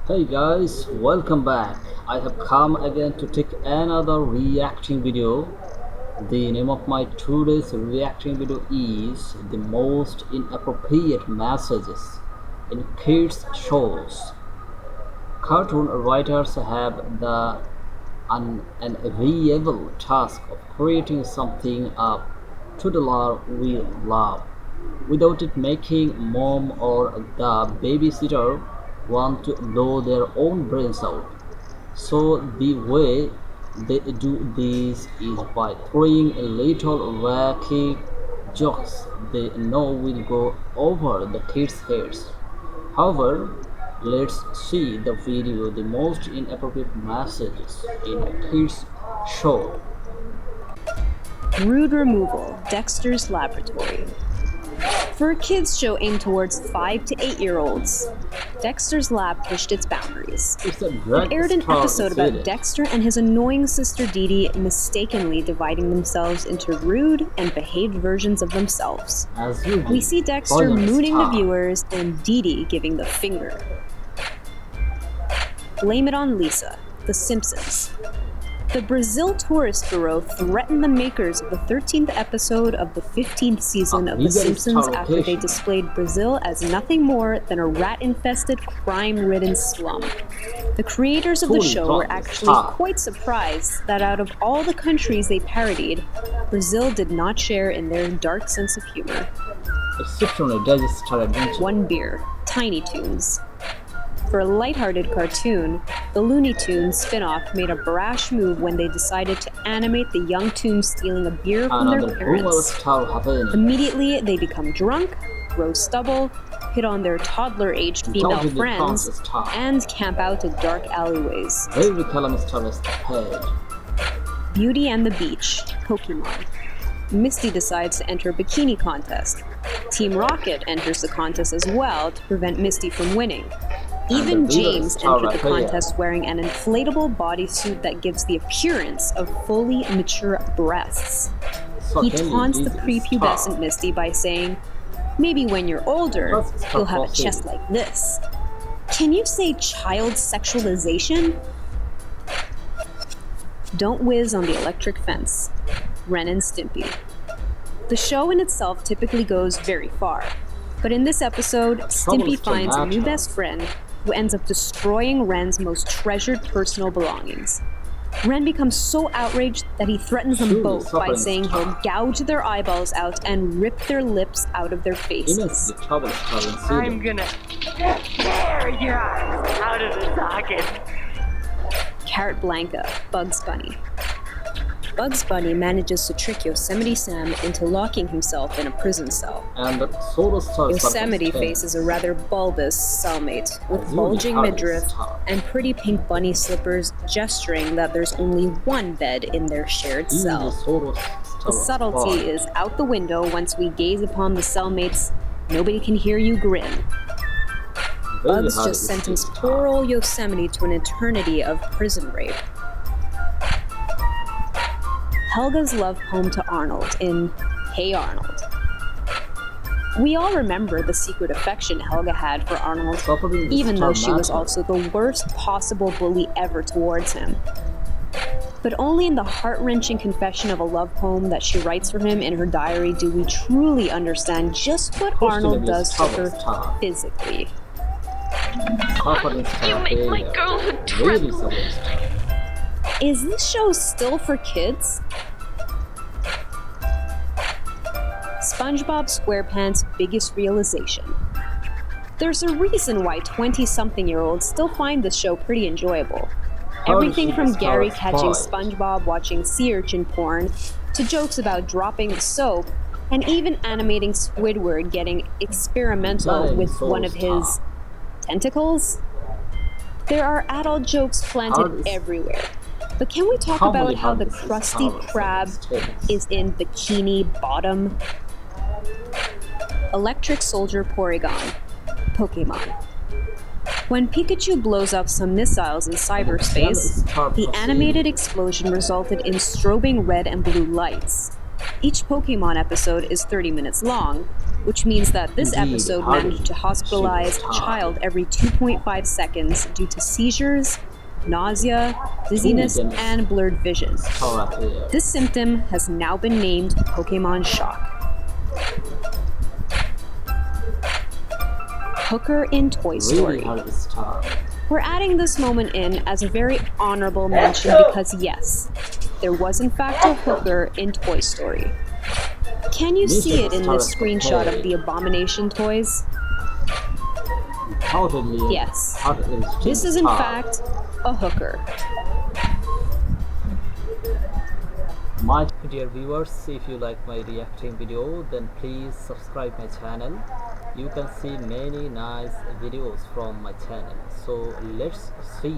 Hey guys, welcome back. I have come again to take another reacting video. The name of my today's reacting video is the most inappropriate messages in kids shows. Cartoon writers have the unenviable task of creating something a toddler will love without it making mom or the babysitter want to blow their own brains out. So the way they do this is by throwing a little wacky jokes they know will go over the kids' heads. However, let's see the video the most inappropriate messages in a kids show. Rude Removal, Dexter's Laboratory. For a kids' show aimed towards 5 to 8-year-olds, Dexter's Lab pushed its boundaries. It's a It aired an episode about Dexter and his annoying sister Dee Dee mistakenly dividing themselves into rude and behaved versions of themselves. We see Dexter mooning the viewers and Dee Dee giving the finger. Blame It on Lisa, The Simpsons. The Brazil Tourist Bureau threatened the makers of the 13th episode of the 15th season of The Simpsons after they displayed Brazil as nothing more than a rat-infested, crime-ridden slum. The creators of the show were actually quite surprised that out of all the countries they parodied, Brazil did not share in their dark sense of humor. One Beer, Tiny Toons. For a lighthearted cartoon, the Looney Tunes spin-off made a brash move when they decided to animate the young Toons stealing a beer from their parents. Immediately, they become drunk, grow stubble, hit on their toddler-aged female friends, and camp out in dark alleyways. Beauty and the Beach, Pokemon. Misty decides to enter a bikini contest. Team Rocket enters the contest as well to prevent Misty from winning. Even James entered the contest wearing an inflatable bodysuit that gives the appearance of fully mature breasts. He taunts the prepubescent Misty by saying, "Maybe when you're older, you'll have a chest like this." Can you say child sexualization? Don't Whiz on the Electric Fence, Ren and Stimpy. The show in itself typically goes very far, but in this episode, Stimpy finds a new best friend who ends up destroying Ren's most treasured personal belongings. Ren becomes so outraged that he threatens them both by saying he'll gouge their eyeballs out and rip their lips out of their faces. I'm gonna tear your eyes out of the socket. Carrot Blanca, Bugs Bunny. Bugs Bunny manages to trick Yosemite Sam into locking himself in a prison cell. Yosemite faces a rather bulbous cellmate with bulging midriff and pretty pink bunny slippers, gesturing that there's only one bed in their shared cell. The subtlety is out the window once we gaze upon the cellmate's "nobody can hear you" grin. Bugs just sentenced poor old Yosemite to an eternity of prison rape. Helga's love poem to Arnold in Hey Arnold. We all remember the secret affection Helga had for Arnold, even though she was also the worst possible bully ever towards him. But only in the heart-wrenching confession of a love poem that she writes for him in her diary do we truly understand just what Arnold does to her physically. You make my girlhood tremble. Is this show still for kids? SpongeBob SquarePants' biggest realization. There's a reason why 20-something-year-olds still find this show pretty enjoyable. Everything from Gary catching SpongeBob watching sea urchin porn, to jokes about dropping the soap, and even animating Squidward getting experimental with one of his tentacles. There are adult jokes planted everywhere. But can we talk about how the Krusty Krab is in Bikini Bottom? Electric Soldier Porygon, Pokemon. When Pikachu blows up some missiles in cyberspace, the animated explosion resulted in strobing red and blue lights. Each Pokemon episode is 30 minutes long, which means that this Indeed, episode how did managed to she hospitalize a start? child every 2.5 seconds due to seizures, nausea, dizziness, and blurred vision. This symptom has now been named Pokemon Shock. Hooker in Toy Story. We're adding this moment in as a very honorable mention because yes, there was in fact a hooker in Toy Story. Can you see it in this screenshot of the Abomination toys? Yes, this is in fact a hooker. My dear viewers, if you like my reacting video, then please subscribe my channel. You can see many nice videos from my channel. So let's see.